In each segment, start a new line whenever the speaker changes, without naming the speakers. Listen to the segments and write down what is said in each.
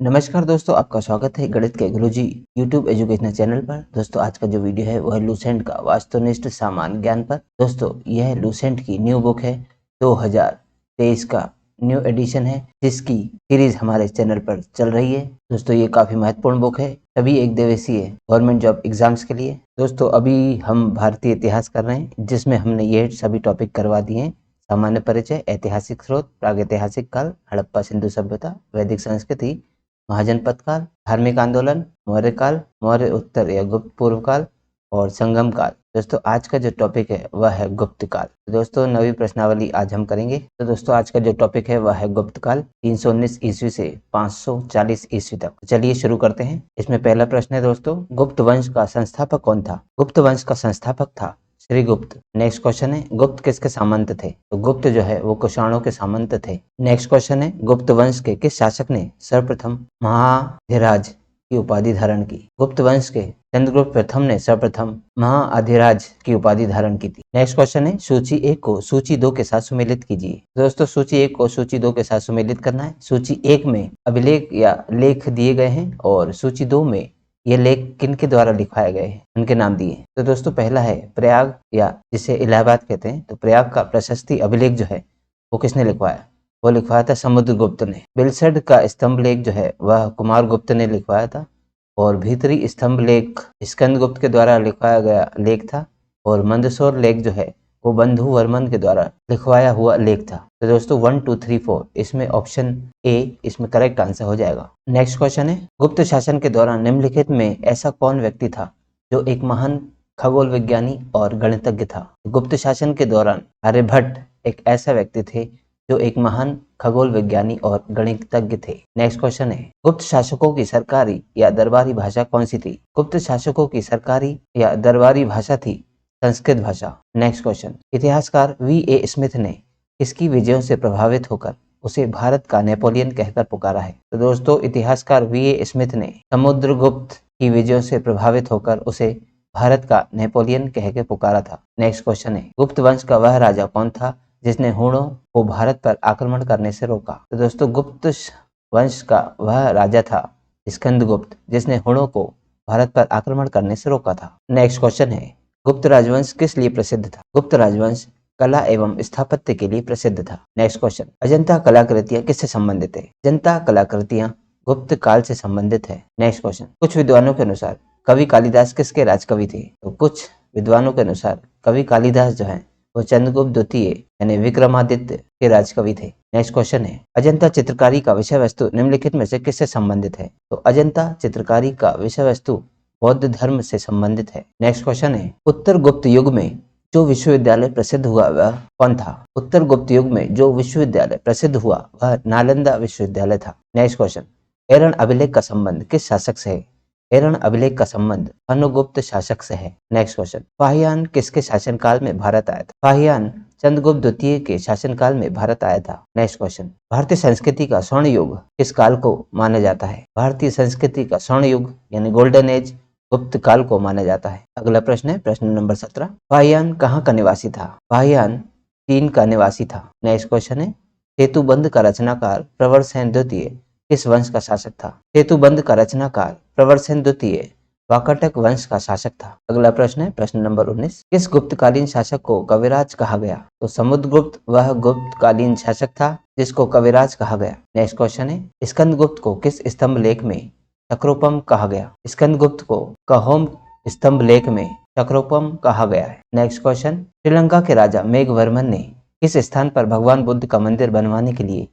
नमस्कार दोस्तों, आपका स्वागत है गणित के गुरुजी यूट्यूब एजुकेशनल चैनल पर। दोस्तों आज का जो वीडियो है वो है लूसेंट का वास्तुनिष्ठ सामान्य ज्ञान पर। दोस्तों यह लूसेंट की न्यू बुक है, 2023 का न्यू एडिशन है, जिसकी सीरीज हमारे चैनल पर चल रही है। दोस्तों ये काफी महत्वपूर्ण बुक है, सभी एक दिवसीय गवर्नमेंट जॉब एग्जाम्स के लिए। दोस्तों अभी हम भारतीय इतिहास कर रहे हैं, जिसमें हमने ये सभी टॉपिक करवा दिए हैं। सामान्य परिचय, ऐतिहासिक स्रोत, प्रागैतिहासिक काल, हड़प्पा सिंधु सभ्यता, वैदिक संस्कृति, महाजनपद काल, धार्मिक आंदोलन, मौर्य काल, मौर्य उत्तर या गुप्त पूर्व काल और संगम काल। दोस्तों आज का जो टॉपिक है वह है गुप्त काल। तो दोस्तों नवी प्रश्नावली आज हम करेंगे। तो दोस्तों आज का जो टॉपिक है वह है गुप्त काल, 319 ईस्वी से 540 ईस्वी तक। चलिए शुरू करते हैं। इसमें पहला प्रश्न है दोस्तों, गुप्त वंश का संस्थापक कौन था? गुप्त वंश का संस्थापक था श्रीगुप्त। नेक्स्ट क्वेश्चन है, गुप्त किसके सामंत थे? तो गुप्त जो है वो कुषाणों के सामंत थे। नेक्स्ट क्वेश्चन है, गुप्त वंश के किस शासक ने सर्वप्रथम महाधिराज की उपाधि धारण की? गुप्त वंश के चंद्रगुप्त प्रथम ने सर्वप्रथम महाधिराज की उपाधि धारण की थी। नेक्स्ट क्वेश्चन है, सूची 1 को सूची 2 के साथ सुमेलित कीजिए। दोस्तों सूची 1 को सूची 2 के साथ सुमेलित करना है। सूची 1 में अभिलेख या लेख दिए गए हैं और सूची 2 में ये लेख किन के द्वारा लिखवाए गए हैं उनके नाम दिए। तो दोस्तों पहला है प्रयाग या जिसे इलाहाबाद कहते हैं। तो प्रयाग का प्रशस्ति अभिलेख जो है वो किसने लिखवाया? वो लिखवाया था समुद्रगुप्त ने। बिलसड का स्तंभ लेख जो है वह कुमारगुप्त ने लिखवाया था और भीतरी स्तंभ लेख स्कंदगुप्त के द्वारा लिखवाया गया लेख था और मंदसौर लेख जो है वो बंधु वर्मन के द्वारा लिखवाया हुआ लेख था। तो दोस्तों 1 2 3 4 इसमें ऑप्शन ए इसमें करेक्ट आंसर हो जाएगा। नेक्स्ट क्वेश्चन है, गुप्त शासन के दौरान निम्नलिखित में ऐसा कौन व्यक्ति था जो एक महान खगोल विज्ञानी और गणितज्ञ था? गुप्त शासन के दौरान आर्यभट्ट एक ऐसा व्यक्ति थे जो एक महान खगोल विज्ञानी और गणितज्ञ थे। नेक्स्ट क्वेश्चन है, गुप्त शासकों की सरकारी या दरबारी भाषा कौन सी थी? गुप्त शासकों की सरकारी या दरबारी भाषा थी संस्कृत भाषा। नेक्स्ट क्वेश्चन, इतिहासकार V.A. स्मिथ ने किसकी विजयों से प्रभावित होकर उसे भारत का नेपोलियन कहकर पुकारा है? तो दोस्तों इतिहासकार V.A. स्मिथ ने समुद्रगुप्त की विजयों से प्रभावित होकर उसे भारत का नेपोलियन कह के पुकारा था। नेक्स्ट क्वेश्चन है, गुप्त वंश का वह राजा कौन था जिसने हूणों को भारत पर आक्रमण करने से रोका? तो दोस्तों गुप्त वंश का वह राजा था स्कंदगुप्त, जिसने हूणों को भारत पर आक्रमण करने से रोका था। नेक्स्ट क्वेश्चन है, गुप्त राजवंश किस लिए प्रसिद्ध था? गुप्त राजवंश कला एवं स्थापत्य के लिए प्रसिद्ध था। नेक्स्ट क्वेश्चन, अजंता कलाकृतियां किससे संबंधित है? अजंता कलाकृतियां गुप्त काल से संबंधित है। नेक्स्ट क्वेश्चन, कुछ विद्वानों के अनुसार कवि कालिदास किसके राजकवि थे? तो कुछ विद्वानों के अनुसार कवि कालिदास जो है वो चंद्रगुप्त द्वितीय यानी विक्रमादित्य के राजकवि थे। नेक्स्ट क्वेश्चन है, अजंता चित्रकारी का विषय वस्तु निम्नलिखित में से किससे संबंधित है? तो अजंता चित्रकारी का विषय वस्तु बौद्ध धर्म से संबंधित है। नेक्स्ट क्वेश्चन है, उत्तर गुप्त युग में जो विश्वविद्यालय प्रसिद्ध हुआ वह कौन था? उत्तर गुप्त युग में जो विश्वविद्यालय प्रसिद्ध हुआ वह नालंदा विश्वविद्यालय था। नेक्स्ट क्वेश्चन, एरन अभिलेख का संबंध किस शासक से है? एरन अभिलेख का संबंध अनुगुप्त शासक से है। नेक्स्ट क्वेश्चन, फाहियान किसके शासनकाल में भारत आया था? फाहियान चंद्रगुप्त द्वितीय के शासनकाल में भारत आया था। नेक्स्ट क्वेश्चन, भारतीय संस्कृति का स्वर्ण युग किस काल को माना जाता है? भारतीय संस्कृति का स्वर्ण युग यानी गोल्डन एज गुप्त काल को माना जाता है। अगला प्रश्न है प्रश्न नंबर 17, फाहियान कहाँ का निवासी था? फाहियान चीन का निवासी था। नेक्स्ट क्वेश्चन है, सेतुबंध का रचनाकार प्रवरसेन द्वितीय किस वंश का शासक था? सेतुबंध का रचनाकार प्रवरसेन द्वितीय वाकाटक वंश का शासक था। अगला प्रश्न है प्रश्न नंबर 19, किस गुप्तकालीन शासक को कविराज कहा गया? तो समुद्रगुप्त वह गुप्तकालीन शासक था जिसको कविराज कहा गया। नेक्स्ट क्वेश्चन है, स्कंदगुप्त को किस स्तंभ लेख में चक्रोपम कहा गया? स्कंदगुप्त को कहोम स्तंभ लेख में चक्रोपम कहा गया है। नेक्स्ट क्वेश्चन, श्रीलंका के राजा मेघवर्मन ने किस स्थान पर भगवान बुद्ध का मंदिर बनवाने के लिए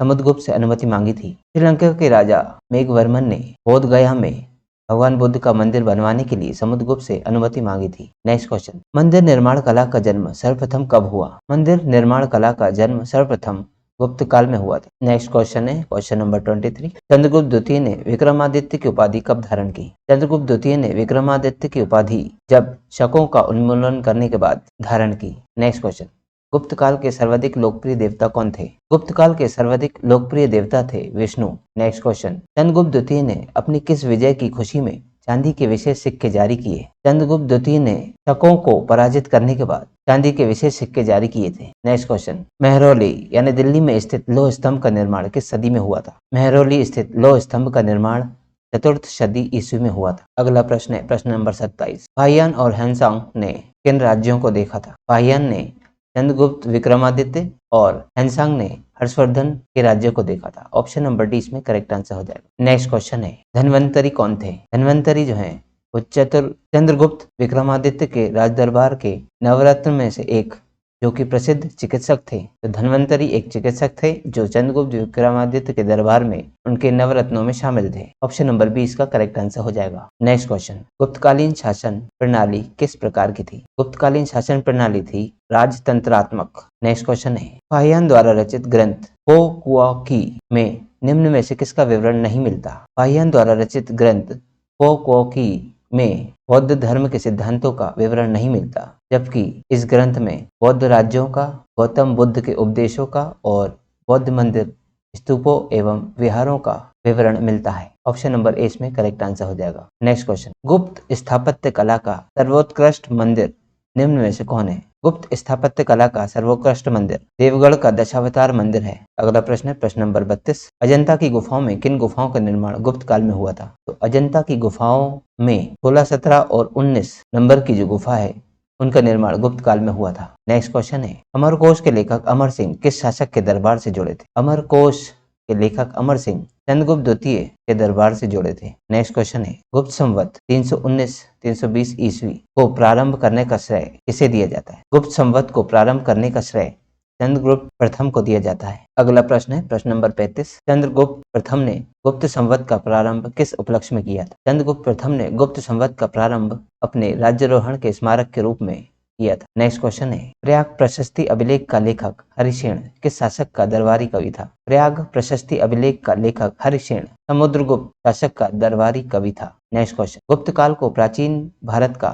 समुद्रगुप्त से अनुमति मांगी थी? श्रीलंका के राजा मेघवर्मन ने बोध गया में भगवान बुद्ध का मंदिर बनवाने के लिए समुद्रगुप्त से अनुमति मांगी थी। नेक्स्ट क्वेश्चन, मंदिर निर्माण कला का जन्म सर्वप्रथम कब हुआ? मंदिर निर्माण कला का जन्म सर्वप्रथम गुप्त काल में हुआ था। नेक्स्ट क्वेश्चन है क्वेश्चन नंबर 23, चंद्रगुप्त द्वितीय ने विक्रमादित्य की उपाधि कब धारण की? चंद्रगुप्त द्वितीय ने विक्रमादित्य की उपाधि जब शकों का उन्मूलन करने के बाद धारण की। नेक्स्ट क्वेश्चन, गुप्त काल के सर्वाधिक लोकप्रिय देवता कौन थे? गुप्त काल के सर्वाधिक लोकप्रिय देवता थे विष्णु। नेक्स्ट क्वेश्चन, चंद्रगुप्त द्वितीय ने अपनी किस विजय की खुशी में चांदी के विशेष सिक्के जारी किए? चंद्रगुप्त द्वितीय ने शकों को पराजित करने के बाद चांदी के विशेष सिक्के जारी किए थे। नेक्स्ट क्वेश्चन, मेहरौली यानी दिल्ली में स्थित लौह स्तंभ का निर्माण किस सदी में हुआ था? मेहरौली स्थित लौह स्तंभ का निर्माण चतुर्थ सदी ईस्वी में हुआ था। अगला प्रश्न है प्रश्न नंबर 27। फाहियान और हैंसांग ने किन राज्यों को देखा था? फाहियान ने चंद्रगुप्त विक्रमादित्य और हैंसांग ने हर्षवर्धन के राज्य को देखा था। ऑप्शन नंबर डी इसमें करेक्ट आंसर हो जाएगा। नेक्स्ट क्वेश्चन है धन्वंतरी कौन थे? धन्वंतरी जो है वो चंद्रगुप्त विक्रमादित्य के राजदरबार के नवरत्न में से एक जो कि प्रसिद्ध चिकित्सक थे। तो धन्वंतरी एक चिकित्सक थे जो चंद्रगुप्त विक्रमादित्य के दरबार में उनके नवरत्नों में शामिल थे। ऑप्शन नंबर बी इसका करेक्ट आंसर हो जाएगा। नेक्स्ट क्वेश्चन, गुप्तकालीन शासन प्रणाली किस प्रकार की थी? गुप्तकालीन शासन प्रणाली थी राजतंत्रात्मक। नेक्स्ट क्वेश्चन है फाहियान द्वारा रचित ग्रंथ पो कुआ की में निम्न में से किसका विवरण नहीं मिलता? फाहियान द्वारा रचित ग्रंथ पो कुआ की में बौद्ध धर्म के सिद्धांतों का विवरण नहीं मिलता, जबकि इस ग्रंथ में बौद्ध राज्यों का, गौतम बुद्ध के उपदेशों का और बौद्ध मंदिर, स्तूपों एवं विहारों का विवरण मिलता है। ऑप्शन नंबर ए इसमें करेक्ट आंसर हो जाएगा। नेक्स्ट क्वेश्चन, गुप्त स्थापत्य कला का सर्वोत्कृष्ट मंदिर निम्न में से कौन है? गुप्त स्थापत्य कला का सर्वोत्कृष्ट मंदिर देवगढ़ का दशावतार मंदिर है। अगला प्रश्न है प्रश्न नंबर 32। अजंता की गुफाओं में किन गुफाओं का निर्माण गुप्त काल में हुआ था? तो अजंता की गुफाओं में 16, 17 और 19 नंबर की जो गुफा है उनका निर्माण गुप्त काल में हुआ था। नेक्स्ट क्वेश्चन है अमरकोश के लेखक अमर सिंह किस शासक के दरबार से जुड़े थे? अमरकोश के लेखक अमर सिंह चंद्रगुप्त द्वितीय के दरबार से जुड़े थे। नेक्स्ट क्वेश्चन है गुप्त संवत 319-320 ईस्वी को प्रारंभ करने का श्रेय किसे दिया जाता है? गुप्त संवत को प्रारंभ करने का श्रेय चंद्रगुप्त प्रथम को दिया जाता है। अगला प्रश्न है प्रश्न नंबर 35। चंद्रगुप्त प्रथम ने गुप्त संवत का प्रारंभ किस उपलक्ष्य में किया था? चंद्रगुप्त प्रथम ने गुप्त संवत का प्रारंभ अपने राज्यारोहण के स्मारक के रूप में किया था। नेक्स्ट क्वेश्चन है प्रयाग प्रशस्ति अभिलेख का लेखक हरिसेन किस शासक का दरबारी कवि था? प्रयाग प्रशस्ति अभिलेख का लेखक हरिसेन समुद्रगुप्त शासक का दरबारी कवि था। नेक्स्ट क्वेश्चन, गुप्त काल को प्राचीन भारत का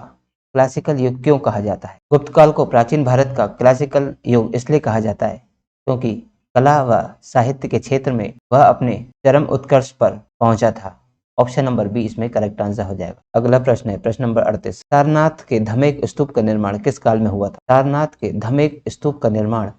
क्लासिकल युग क्यों कहा जाता है? गुप्त काल को प्राचीन भारत का क्लासिकल युग इसलिए कहा जाता है क्योंकि कला व साहित्य के क्षेत्र में वह अपने चरम उत्कर्ष पर पहुंचा था। ऑप्शन नंबर बी इसमें करेक्ट आंसर हो जाएगा। अगला प्रश्न है प्रश्न नंबर 38। सारनाथ के धमेक स्तूप का निर्माण किस काल में हुआ था? सारनाथ के धमेक स्तूप का निर्माण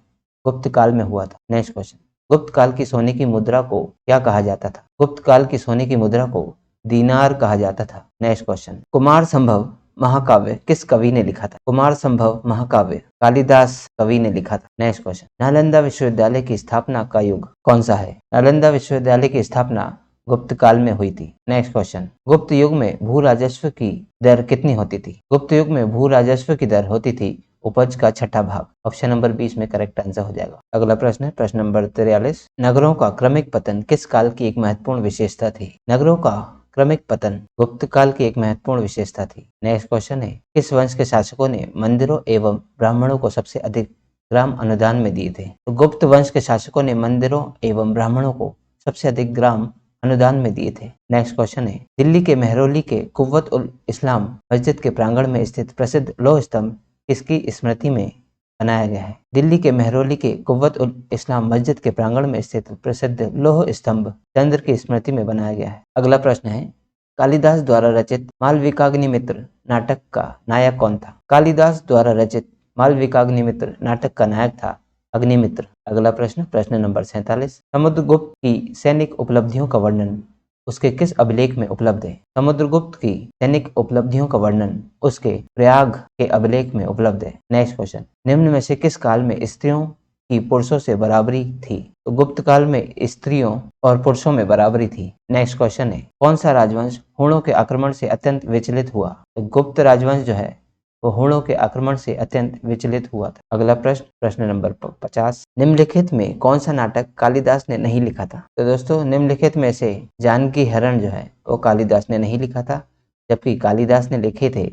गुप्त काल में हुआ था। नेक्स्ट क्वेश्चन, गुप्त काल की सोने की मुद्रा को क्या कहा जाता था? गुप्त काल की सोने की मुद्रा को दीनार कहा जाता था। नेक्स्ट क्वेश्चन, कुमार संभव महाकाव्य किस कवि ने लिखा था? कुमार संभव महाकाव्य कालिदास कवि ने लिखा था। नेक्स्ट क्वेश्चन, नालंदा विश्वविद्यालय की स्थापना का युग कौन सा है? नालंदा विश्वविद्यालय की स्थापना गुप्त काल में हुई थी। नेक्स्ट क्वेश्चन, गुप्त युग में भू राजस्व की दर कितनी होती थी? गुप्त युग में भू राजस्व की दर होती थी उपज का 6ठा भाग। ऑप्शन नंबर 20 में करेक्ट आंसर हो जाएगा। अगला प्रश्न है प्रश्न नंबर 43। नगरों का क्रमिक पतन किस काल की एक महत्वपूर्ण विशेषता थी? नगरों का क्रमिक पतन गुप्त काल की एक महत्वपूर्ण विशेषता थी। नेक्स्ट क्वेश्चन है किस वंश के शासकों ने मंदिरों एवं ब्राह्मणों को सबसे अधिक ग्राम अनुदान में दिए थे? तो गुप्त वंश के शासकों ने मंदिरों एवं ब्राह्मणों को सबसे अधिक ग्राम अनुदान में दिए थे। नेक्स्ट क्वेश्चन है दिल्ली के मेहरौली के कुव्वत उल इस्लाम मस्जिद के प्रांगण में स्थित प्रसिद्ध लौह स्तंभ किसकी स्मृति में बनाया गया है? दिल्ली के मेहरौली के कुव्वत उल इस्लाम मस्जिद के प्रांगण में स्थित प्रसिद्ध लौह स्तंभ चंद्र की स्मृति में बनाया गया है। अगला प्रश्न है कालिदास द्वारा रचित मालविकाग्निमित्र नाटक का नायक कौन था? कालिदास द्वारा रचित मालविकाग्निमित्र नाटक का नायक था अग्निमित्र। अगला प्रश्न प्रश्न नंबर 47। समुद्रगुप्त की सैनिक उपलब्धियों का वर्णन उसके किस अभिलेख में उपलब्ध है? समुद्रगुप्त की सैनिक उपलब्धियों का वर्णन उसके प्रयाग के अभिलेख में उपलब्ध है। नेक्स्ट क्वेश्चन, निम्न में से किस काल में स्त्रियों की पुरुषों से बराबरी थी? तो गुप्त काल में स्त्रियों और पुरुषों में बराबरी थी। नेक्स्ट क्वेश्चन है कौन सा राजवंश हूणों के आक्रमण से अत्यंत विचलित हुआ? तो गुप्त राजवंश जो है वो हूणों के आक्रमण से अत्यंत विचलित हुआ था। अगला प्रश्न प्रश्न नंबर 50। निम्नलिखित में कौन सा नाटक कालिदास ने नहीं लिखा था? तो दोस्तों निम्नलिखित में से जानकी हरण जो है वो कालिदास ने नहीं लिखा था, जबकि कालिदास ने लिखे थे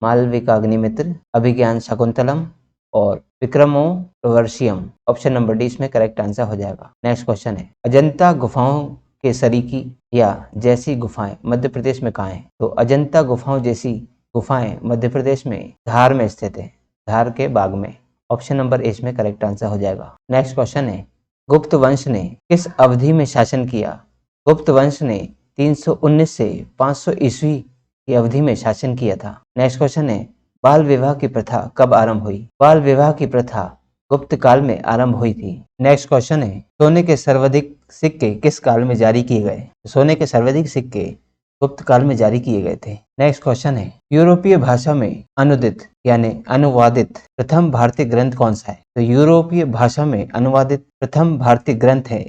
मालविकाग्निमित्र, अभिज्ञान शकुंतलम और विक्रमोर्वशीयम। ऑप्शन नंबर डी इसमें करेक्ट आंसर हो जाएगा। नेक्स्ट क्वेश्चन है अजंता गुफाओं के सरीकी या जैसी गुफाएं मध्य प्रदेश में कहाँ है? तो अजंता गुफाओं जैसी गुफाएं मध्य प्रदेश में धार में स्थित है, धार के बाग में। ऑप्शन नंबर ए में करेक्ट आंसर हो जाएगा। नेक्स्ट क्वेश्चन है गुप्त वंश ने किस अवधि में शासन किया? गुप्त वंश ने 319 से 500 ईस्वी की अवधि में शासन किया था? नेक्स्ट क्वेश्चन है बाल विवाह की प्रथा कब आरंभ हुई? बाल विवाह की प्रथा गुप्त काल में आरंभ हुई थी। नेक्स्ट क्वेश्चन है सोने के सर्वाधिक सिक्के किस काल में जारी किए गए? सोने के सर्वाधिक सिक्के गुप्त काल में जारी किए गए थे। नेक्स्ट क्वेश्चन है यूरोपीय भाषा में अनुदित यानी अनुवादित प्रथम भारतीय ग्रंथ कौन सा है? तो यूरोपीय भाषा में अनुवादित प्रथम भारतीय ग्रंथ है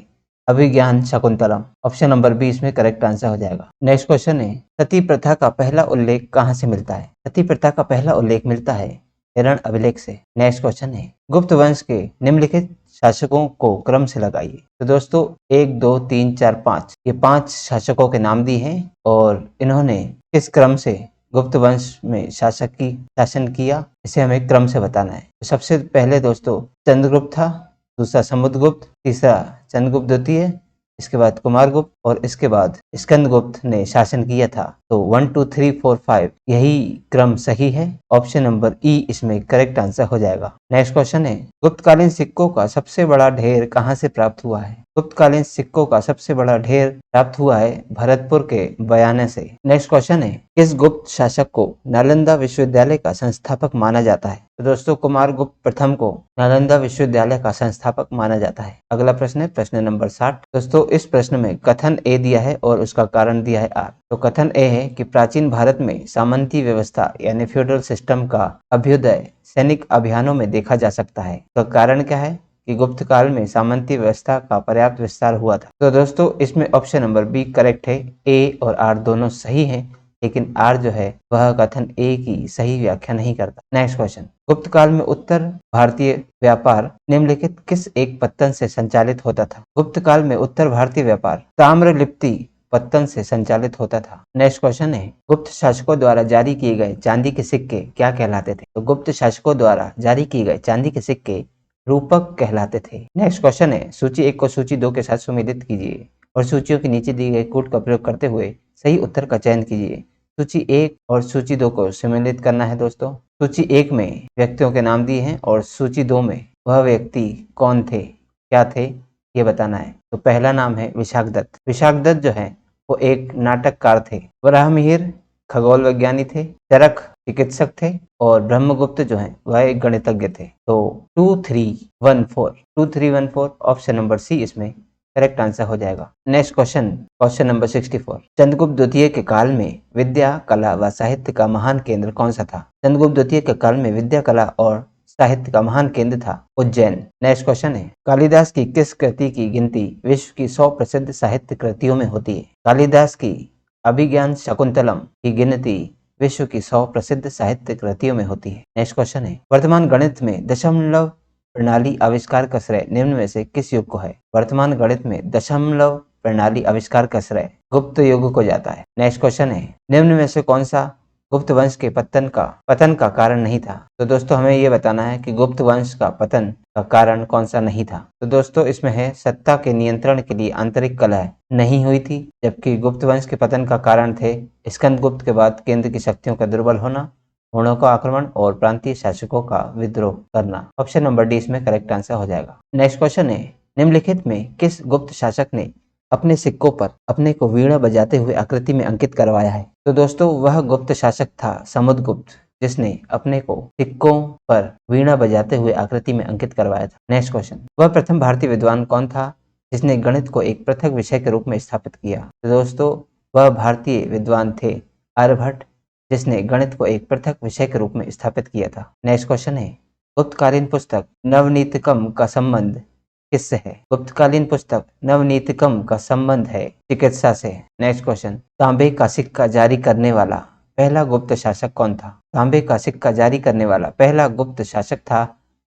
अभिज्ञान शाकुंतलम। ऑप्शन नंबर बी इसमें करेक्ट आंसर हो जाएगा। नेक्स्ट क्वेश्चन है सती प्रथा का पहला उल्लेख कहाँ से मिलता है? सती प्रथा का पहला उल्लेख मिलता है हिरण अभिलेख से। नेक्स्ट क्वेश्चन है गुप्त वंश के निम्नलिखित शासकों को क्रम से लगाइए। तो दोस्तों 1 2 3 4 5 ये 5 शासकों के नाम दिए हैं और इन्होंने किस क्रम से गुप्त वंश में शासन किया इसे हमें क्रम से बताना है। तो सबसे पहले दोस्तों चंद्रगुप्त था, दूसरा समुद्रगुप्त, तीसरा चंद्रगुप्त द्वितीय, इसके बाद कुमारगुप्त और इसके बाद स्कंदगुप्त ने शासन किया था। तो 1 2 3 4 5 यही क्रम सही है। ऑप्शन नंबर ई इसमें करेक्ट आंसर हो जाएगा। नेक्स्ट क्वेश्चन है गुप्तकालीन सिक्कों का सबसे बड़ा ढेर कहाँ से प्राप्त हुआ है? गुप्तकालीन सिक्कों का सबसे बड़ा ढेर प्राप्त हुआ है भरतपुर के बयाने से। नेक्स्ट क्वेश्चन है किस गुप्त शासक को नालंदा विश्वविद्यालय का संस्थापक माना जाता है? तो दोस्तों कुमारगुप्त प्रथम को नालंदा विश्वविद्यालय का संस्थापक माना जाता है। अगला प्रश्न है प्रश्न नंबर 60। दोस्तों इस प्रश्न में कथन ए दिया है और उसका कारण दिया है आर। तो कथन ए है कि प्राचीन भारत में सामंती व्यवस्था यानी फ्यूडल सिस्टम का अभ्युदय सैनिक अभियानों में देखा जा सकता है। तो कारण क्या है कि गुप्त काल में सामंती व्यवस्था का पर्याप्त विस्तार हुआ था। तो दोस्तों इसमें ऑप्शन नंबर बी करेक्ट है। ए और आर दोनों सही हैं, लेकिन आर जो है वह कथन ए की सही व्याख्या नहीं करता। नेक्स्ट क्वेश्चन गुप्त काल में उत्तर भारतीय व्यापार निम्नलिखित किस एक पत्तन से संचालित होता था? गुप्त काल में उत्तर भारतीय व्यापार ताम्रलिप्ति पत्तन से संचालित होता था। नेक्स्ट क्वेश्चन है गुप्त शासकों द्वारा जारी किए गए चांदी के सिक्के क्या कहलाते थे? तो गुप्त शासकों द्वारा जारी किए गए चांदी के सिक्के रूपक कहलाते थे। नेक्स्ट क्वेश्चन है सूची 1 को सूची 2 के साथ सुमेलित कीजिए और सूचियों के नीचे दिए गए कोड का प्रयोग करते हुए सही उत्तर का चयन कीजिए। सूची 1 और सूची 2 को सम्मिलित करना है दोस्तों। सूची 1 में व्यक्तियों के नाम दिए हैं और सूची 2 में वह व्यक्ति कौन थे, क्या थे, ये बताना है। तो पहला नाम है विशाख दत्त। विशाख दत्त जो है वो एक नाटककार थे। वराहमिहिर खगोल वैज्ञानी थे, चरक चिकित्सक थे और ब्रह्मगुप्त जो है वह एक गणितज्ञ थे। तो 2314 ऑप्शन नंबर सी इसमें करेक्ट आंसर हो जाएगा। Next question number 64। चंद्रगुप्त द्वितीय के काल में विद्या कला व साहित्य का महान केंद्र कौन सा था? चंद्रगुप्त द्वितीय के काल में विद्या कला और साहित्य का महान केंद्र था उज्जैन। नेक्स्ट क्वेश्चन है कालिदास की किस कृति की गिनती विश्व की 100 प्रसिद्ध साहित्य कृतियों में होती है? कालिदास की अभिज्ञान शाकुंतलम की गिनती विश्व की 100 प्रसिद्ध साहित्य कृतियों में होती है। नेक्स्ट क्वेश्चन है वर्तमान गणित में दशमलव प्रणाली आविष्कार का श्रेय निम्न में से किस युग को है? वर्तमान गणित में दशमलव प्रणाली आविष्कार का श्रेय गुप्त युग को जाता है। नेक्स्ट क्वेश्चन है निम्न में से कौन सा गुप्त वंश के पतन का कारण नहीं था? तो दोस्तों हमें यह बताना है कि गुप्त वंश का पतन का कारण कौन सा नहीं था। तो दोस्तों इसमें है सत्ता के नियंत्रण के लिए आंतरिक कलह नहीं हुई थी, जबकि गुप्त वंश के पतन का कारण थे स्कंदगुप्त के बाद केंद्र की शक्तियों का दुर्बल होना, हुणों का आक्रमण और प्रांतीय शासकों का विद्रोह करना। ऑप्शन नंबर डी इसमें करेक्ट आंसर हो जाएगा। नेक्स्ट क्वेश्चन है निम्नलिखित में किस गुप्त शासक ने अपने सिक्कों पर अपने को वीणा बजाते हुए आकृति में अंकित करवाया है? तो दोस्तों वह गुप्त शासक था समुद्रगुप्त, जिसने अपने को सिक्कों पर वीणा बजाते हुए आकृति में अंकित करवाया था। नेक्स्ट क्वेश्चन वह प्रथम भारतीय विद्वान कौन था जिसने गणित को एक पृथक विषय के रूप में स्थापित किया? तो दोस्तों वह भारतीय विद्वान थे आर्यभट्ट, जिसने गणित को एक पृथक विषय के रूप में स्थापित किया था। नेक्स्ट क्वेश्चन है गुप्तकालीन पुस्तक नवनीतकम का संबंध किससे है? गुप्तकालीन पुस्तक नवनीतकम का संबंध है चिकित्सा से। नेक्स्ट क्वेश्चन तांबे का सिक्का जारी करने वाला पहला गुप्त शासक कौन था? तांबे का सिक्का जारी करने वाला पहला गुप्त शासक था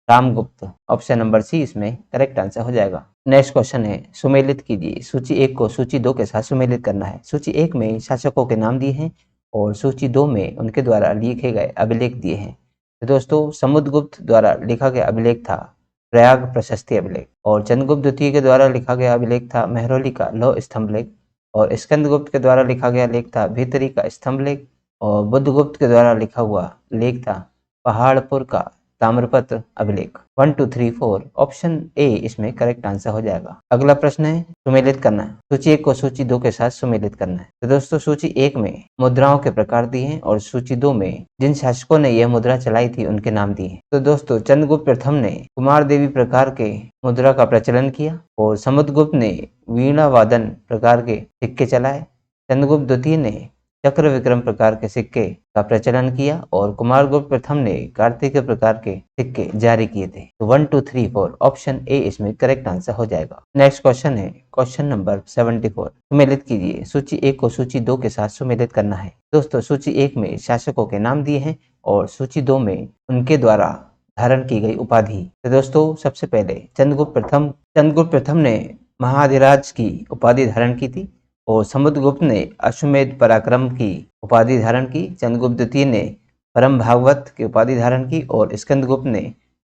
रामगुप्त। ऑप्शन नंबर सी इसमें करेक्ट आंसर हो जाएगा। नेक्स्ट क्वेश्चन है सुमेलित कीजिए। सूची 1 को सूची 2 के साथ सुमेलित करना है। सूची 1 में शासकों के नाम दिए हैं और सूची 2 में उनके द्वारा लिखे गए अभिलेख दिए हैं। तो दोस्तों समुद्रगुप्त द्वारा लिखा गया अभिलेख था प्रयाग प्रशस्ति अभिलेख और चंद्रगुप्त द्वितीय के द्वारा लिखा गया अभिलेख था मेहरौली का लौह स्तंभ लेख और स्कंदगुप्त के द्वारा लिखा गया लेख था भीतरी का स्तंभ लेख और बुद्धगुप्त के द्वारा लिखा हुआ लेख था पहाड़पुर का ताम्रपत्र अभिलेख। 1 2 3 4 ऑप्शन ए इसमें करेक्ट आंसर हो जाएगा। अगला प्रश्न है सुमेलित करना। सूची 1 को सूची 2 के साथ सुमेलित करना है। तो दोस्तों सूची 1 में मुद्राओं के प्रकार दिए हैं और सूची 2 में जिन शासकों ने यह मुद्रा चलाई थी उनके नाम दिए हैं। तो दोस्तों चंद्रगुप्त प्रथम ने कुमार देवी प्रकार के मुद्रा का प्रचलन किया और समुद्रगुप्त ने वीणा वादन प्रकार के सिक्के चलाए। चंद्रगुप्त द्वितीय ने चक्र विक्रम प्रकार के सिक्के का प्रचलन किया और कुमारगुप्त प्रथम ने कार्तिक प्रकार के सिक्के जारी किए थे। तो 1 2 3 4 ऑप्शन ए इसमें करेक्ट आंसर हो जाएगा। नेक्स्ट क्वेश्चन है क्वेश्चन नंबर 74। सुमेलित कीजिए। सूची 1 को सूची 2 के साथ सुमेलित करना है। दोस्तों सूची 1 में शासकों के नाम दिए हैं और सूची 2 में उनके द्वारा धारण की गई उपाधि। तो दोस्तों सबसे पहले चंद्रगुप्त प्रथम ने महाधिराज की उपाधि धारण की थी और समुद्रगुप्त ने अश्वमेध पराक्रम की उपाधि धारण की। चंद्रगुप्त द्वितीय ने परम भागवत की उपाधि धारण की और स्कंदगुप्त ने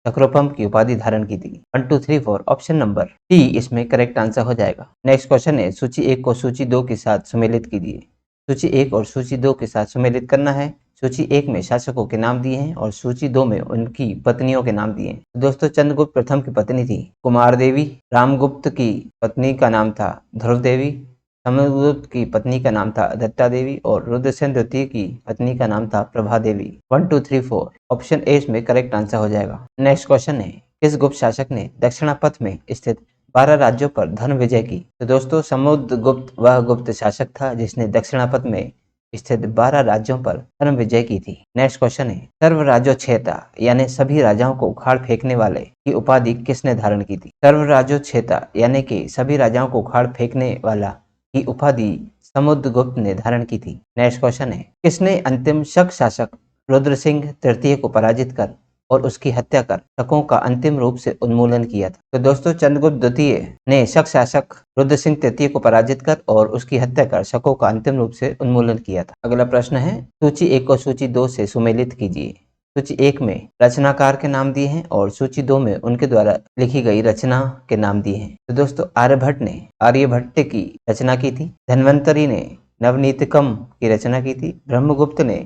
चक्रोपम की उपाधि धारण की थी। 1 2 3 4 ऑप्शन नंबर डी इसमें करेक्ट आंसर हो जाएगा। नेक्स्ट क्वेश्चन है सूची 1 को सूची 2 के साथ सुमेलित कीजिए। सूची 1 और सूची 2 के साथ सुमेलित करना है। सूची 1 में शासकों के नाम दिए हैं और सूची 2 में उनकी पत्नियों के नाम दिए हैं। दोस्तों चंद्रगुप्त प्रथम की पत्नी थी कुमार देवी, रामगुप्त की पत्नी का नाम था ध्रुव देवी, समुद्रगुप्त की पत्नी का नाम था दत्ता देवी और रुद्रसेन द्वितीय की पत्नी का नाम था प्रभा देवी। 1 2 3 4 ऑप्शन ए में करेक्ट आंसर हो जाएगा। नेक्स्ट क्वेश्चन है किस गुप्त शासक ने दक्षिणापथ में स्थित 12 राज्यों पर धन विजय की। तो दोस्तों समुद्रगुप्त वह गुप्त शासक था जिसने दक्षिणापथ में स्थित 12 राज्यों पर धन विजय की थी। नेक्स्ट क्वेश्चन है सर्वराज्योच्छेता यानी सभी राजाओं को उखाड़ फेंकने वाले की उपाधि किसने धारण की थी। सर्वराज्योच्छेता यानी कि सभी राजाओं को उखाड़ फेंकने वाला की उपाधि समुद्रगुप्त ने धारण की थी। नेक्स्ट क्वेश्चन है किसने अंतिम शक शासक रुद्रसिंह तृतीय को पराजित कर और उसकी हत्या कर शकों का अंतिम रूप से उन्मूलन किया था। तो दोस्तों चंद्रगुप्त द्वितीय ने शक शासक रुद्रसिंह तृतीय को पराजित कर और उसकी हत्या कर शकों का अंतिम रूप से उन्मूलन किया था। अगला प्रश्न है सूची 1 को सूची 2 से सुमेलित कीजिए। सूची 1 में रचनाकार के नाम दिए हैं और सूची 2 में उनके द्वारा लिखी गई रचना के नाम दिए हैं। तो दोस्तों आर्यभट्ट ने आर्यभट्ट की रचना की थी, धन्वंतरी ने नवनीतकम की रचना की थी, ब्रह्मगुप्त ने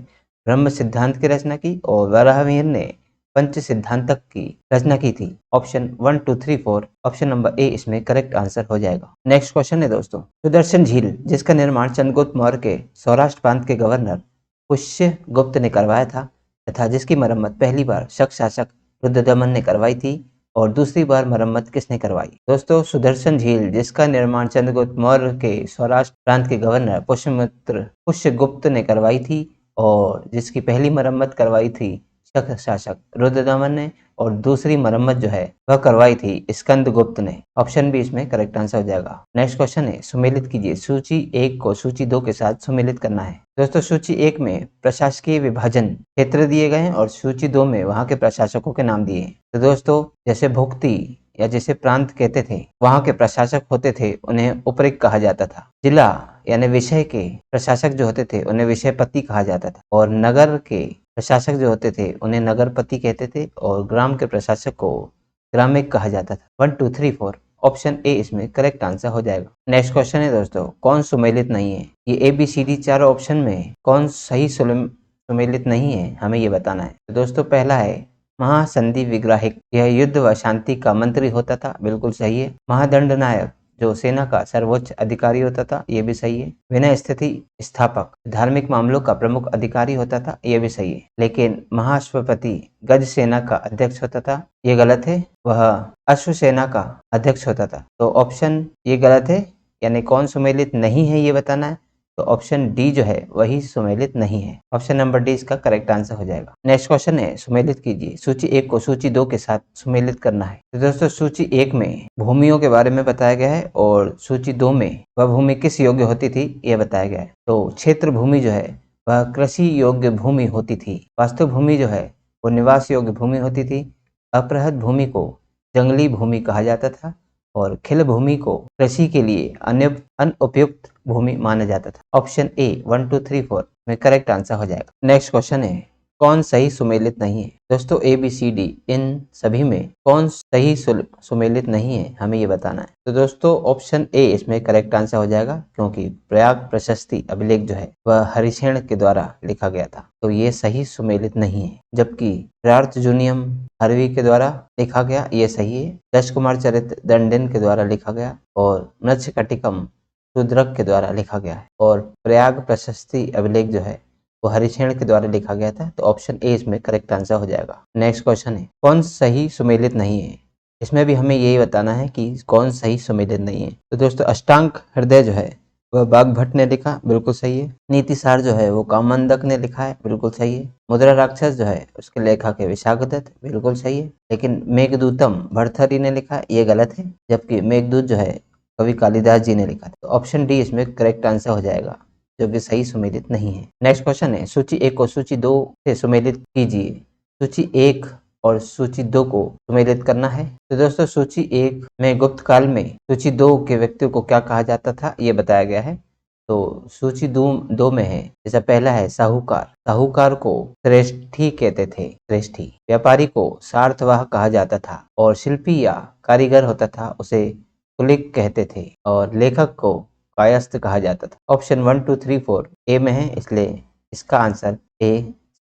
ब्रह्म सिद्धांत की रचना की और वराहमिहिर ने पंच सिद्धांतक की रचना की थी। ऑप्शन 1 2 3 4 ऑप्शन नंबर ए इसमें करेक्ट आंसर हो जाएगा। नेक्स्ट क्वेश्चन है दोस्तों सुदर्शन झील जिसका निर्माण चंद्रगुप्त मौर्य के सौराष्ट्र प्रांत के गवर्नर पुष्यगुप्त ने करवाया था तथा जिसकी मरम्मत पहली बार शक शासक रुद्रदमन ने करवाई थी और दूसरी बार मरम्मत किसने करवाई। दोस्तों सुदर्शन झील जिसका निर्माण चंद्रगुप्त मौर्य के सौराष्ट्र प्रांत के गवर्नर पुष्यगुप्त ने करवाई थी और जिसकी पहली मरम्मत करवाई थी शक शासक रुद्रदमन ने और दूसरी मरम्मत जो है वह करवाई थी स्कंदगुप्त ने। ऑप्शन बी इसमें करेक्ट आंसर हो जाएगा। नेक्स्ट क्वेश्चन है सुमेलित कीजिए। सूची 1 को सूची 2 के साथ सुमेलित करना है। दोस्तों सूची 1 में प्रशासकीय विभाजन क्षेत्र दिए गए हैं और सूची 2 में वहां के प्रशासकों के नाम दिए हैं। तो दोस्तों जैसे भुक्ति या जैसे प्रांत कहते थे वहां के प्रशासक होते थे उन्हें उपरिक कहा जाता था। जिला यानी विषय के प्रशासक जो होते थे उन्हें विषयपति कहा जाता था और नगर के प्रशासक जो होते थे उन्हें नगरपति कहते थे और ग्राम के प्रशासक को ग्रामिक कहा जाता था। 1 2 3 4 ऑप्शन ए इसमें करेक्ट आंसर हो जाएगा। नेक्स्ट क्वेश्चन है दोस्तों कौन सुमेलित नहीं है। ये ABCD चारों ऑप्शन में कौन सही सुमेलित नहीं है हमें ये बताना है। तो दोस्तों पहला है महासंधि विग्राहिक, यह युद्ध व शांति का मंत्री होता था, बिल्कुल सही है। महादंड नायक जो सेना का सर्वोच्च अधिकारी होता था, ये भी सही है। विनय स्थिति स्थापक धार्मिक मामलों का प्रमुख अधिकारी होता था, ये भी सही है। लेकिन महाश्वपति गज सेना का अध्यक्ष होता था, ये गलत है। वह अश्व सेना का अध्यक्ष होता था, तो ऑप्शन ये गलत है। यानी कौन सुमेलित नहीं है ये बताना है, तो ऑप्शन डी जो है वही सुमेलित नहीं है। ऑप्शन नंबर डी इसका करेक्ट आंसर हो जाएगा। नेक्स्ट क्वेश्चन है सुमेलित कीजिए। सूची 1 को सूची 2 के साथ सुमेलित करना है। तो दोस्तों सूची 1 में भूमियों के बारे में बताया गया है और सूची 2 में वह भूमि किस योग्य होती थी यह बताया गया है। तो क्षेत्र भूमि जो है वह कृषि योग्य भूमि होती थी। वास्तु भूमि जो है वो निवास योग्य भूमि होती थी। अपृहत भूमि को जंगली भूमि कहा जाता था और खिल भूमि को कृषि के लिए अनुपयुक्त भूमि माना जाता था। ऑप्शन ए 1 2 3 4 में करेक्ट आंसर हो जाएगा। नेक्स्ट क्वेश्चन है कौन सही सुमेलित नहीं है? दोस्तों ए बी सी डी इन सभी में कौन सही सुमेलित नहीं है, हमें ये बताना है। तो दोस्तों ऑप्शन ए इसमें करेक्ट आंसर हो जाएगा, क्योंकि प्रयाग प्रशस्ति अभिलेख जो है वह हरिशेन के द्वारा लिखा गया था, तो ये सही सुमेलित नहीं है। जबकि प्रार्थजूनियम हरवी के द्वारा लिखा गया, ये सही है। दश कुमार चरित दंडन के द्वारा लिखा गया और मृच्छकटिकम शूद्रक के द्वारा लिखा गया है, और प्रयाग प्रशस्ति अभिलेख जो है वो हरिशेन के द्वारा लिखा गया था, तो ऑप्शन ए इसमें करेक्ट आंसर हो जाएगा। नेक्स्ट क्वेश्चन है, कौन सही सुमेलित नहीं है? इसमें भी हमें यही बताना है कि कौन सही सुमेलित नहीं है। तो दोस्तों अष्टांग हृदय जो है वह बागभट्ट ने लिखा, बिल्कुल सही है। नीतिसार जो है वो कामंदक ने लिखा है, बिल्कुल सही है। मुद्रा राक्षस जो है उसके लेखक है विशाखदत्त, बिल्कुल सही है। लेकिन मेघदूतम भर्तृहरि ने लिखा है, ये गलत है। जबकि मेघदूत जो है कवि कालिदास जी ने लिखा था, तो ऑप्शन डी इसमें करेक्ट आंसर हो जाएगा, जो कि सही सुमेलित नहीं है। नेक्स्ट क्वेश्चन है, सूची 1 को सूची 2 से सुमेलित कीजिए। सूची 1 और सूची 2 को सुमेलित करना है। तो दोस्तों सूची 1 में गुप्त काल में सूची 2 के व्यक्तियों को क्या कहा जाता था, ये बताया गया है। तो सूची 2 में है, जैसा पहला है साहूकार। साहूकार को श्रेष्ठी कहते थे, श्रेष्ठी। व्यापारी को सार्थवाह कहा जाता था, और शिल्पी या कारीगर होता था उसे कुलिक कहते थे, और लेखक को कायस्थ कहा जाता था। ऑप्शन 1 2 3 4 ए में है, इसलिए इसका आंसर ए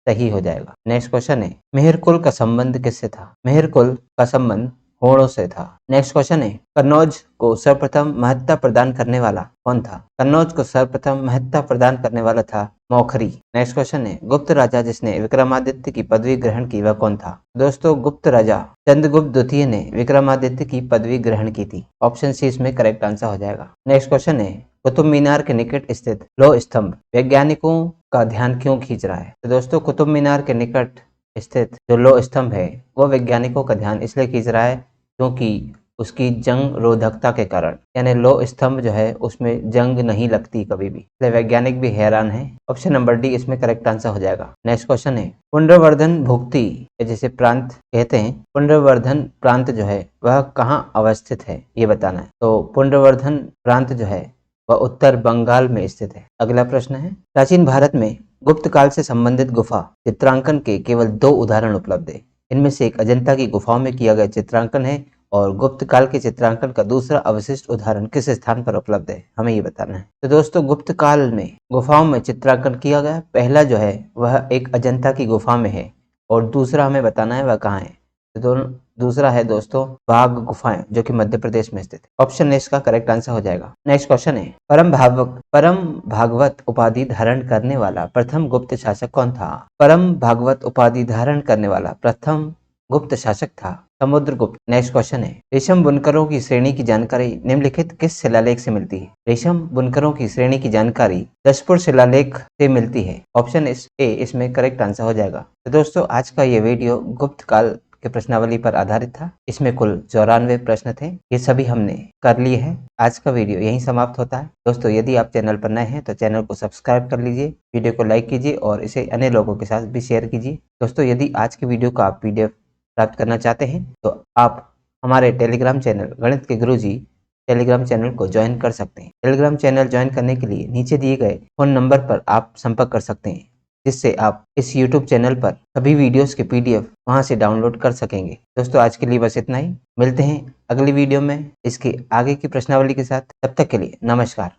सही हो जाएगा। नेक्स्ट क्वेश्चन है, मेहरकुल का संबंध किससे था? मेहरकुल का संबंध होड़ों से था। नेक्स्ट क्वेश्चन है, कन्नौज को सर्वप्रथम महत्ता प्रदान करने वाला कौन था? कन्नौज को सर्वप्रथम महत्ता प्रदान करने वाला था मौखरी। नेक्स्ट क्वेश्चन है, गुप्त राजा जिसने विक्रमादित्य की पदवी ग्रहण की वह कौन था? दोस्तों गुप्त राजा चंद्रगुप्त द्वितीय ने विक्रमादित्य की पदवी ग्रहण की थी। ऑप्शन सी इसमें करेक्ट आंसर हो जाएगा। नेक्स्ट क्वेश्चन है, कुतुब मीनार के निकट स्थित लौह स्तंभ वैज्ञानिकों का ध्यान क्यों खींच रहा है? तो दोस्तों कुतुब मीनार के निकट स्थित जो लौह स्तंभ है वो वैज्ञानिकों का ध्यान इसलिए खींच रहा है क्योंकि उसकी जंग रोधकता के कारण, यानी लौह स्तंभ जो है उसमें जंग नहीं लगती कभी भी, इसलिए वैज्ञानिक भी हैरान है। ऑप्शन नंबर डी इसमें करेक्ट आंसर हो जाएगा। नेक्स्ट क्वेश्चन है, पुंड्रवर्धन भुक्ति जिसे प्रांत कहते हैं, पुंड्रवर्धन प्रांत जो है वह कहाँ अवस्थित है, ये बताना है। तो पुंड्रवर्धन प्रांत जो है वह उत्तर बंगाल में स्थित है। अगला प्रश्न है, प्राचीन भारत में गुप्त काल से संबंधित गुफा चित्रांकन के केवल 2 उदाहरण उपलब्ध है। इनमें से एक अजंता की गुफाओं में किया गया चित्रांकन है, और गुप्त काल के चित्रांकन का दूसरा अवशिष्ट उदाहरण किस स्थान पर उपलब्ध है, हमें ये बताना है। तो दोस्तों गुप्त काल में गुफाओं में चित्रांकन किया गया, पहला जो है वह एक अजंता की गुफा में है, और दूसरा हमें बताना है वह कहाँ है। तो दूसरा है दोस्तों बाघ गुफाएं, जो कि मध्य प्रदेश में स्थित है। ऑप्शन ए इसका करेक्ट आंसर हो जाएगा। नेक्स्ट क्वेश्चन है, परम भागवत उपाधि धारण करने वाला प्रथम गुप्त शासक कौन था? परम भागवत उपाधि धारण करने वाला प्रथम गुप्त शासक था समुद्रगुप्त। नेक्स्ट क्वेश्चन है, रेशम बुनकरों की श्रेणी की जानकारी निम्नलिखित किस शिलालेख से मिलती है? रेशम बुनकरों की श्रेणी की जानकारी दशपुर शिलालेख से मिलती है। ऑप्शन ए इसमें करेक्ट आंसर हो जाएगा। तो दोस्तों आज का ये वीडियो गुप्त काल के प्रश्नावली पर आधारित था। इसमें कुल 94 प्रश्न थे, ये सभी हमने कर लिए हैं। आज का वीडियो यहीं समाप्त होता है। दोस्तों यदि आप चैनल पर नए हैं तो चैनल को सब्सक्राइब कर लीजिए, वीडियो को लाइक कीजिए और इसे अन्य लोगों के साथ भी शेयर कीजिए। दोस्तों यदि आज की वीडियो का आप PDF प्राप्त करना चाहते हैं तो आप हमारे टेलीग्राम चैनल गणित के गुरुजी टेलीग्राम चैनल को ज्वाइन कर सकते हैं। टेलीग्राम चैनल ज्वाइन करने के लिए नीचे दिए गए फोन नंबर पर आप संपर्क कर सकते हैं, जिससे आप इस YouTube चैनल पर सभी वीडियोस के PDF वहां से डाउनलोड कर सकेंगे। दोस्तों आज के लिए बस इतना ही, मिलते हैं अगली वीडियो में इसके आगे की प्रश्नावली के साथ। तब तक के लिए नमस्कार।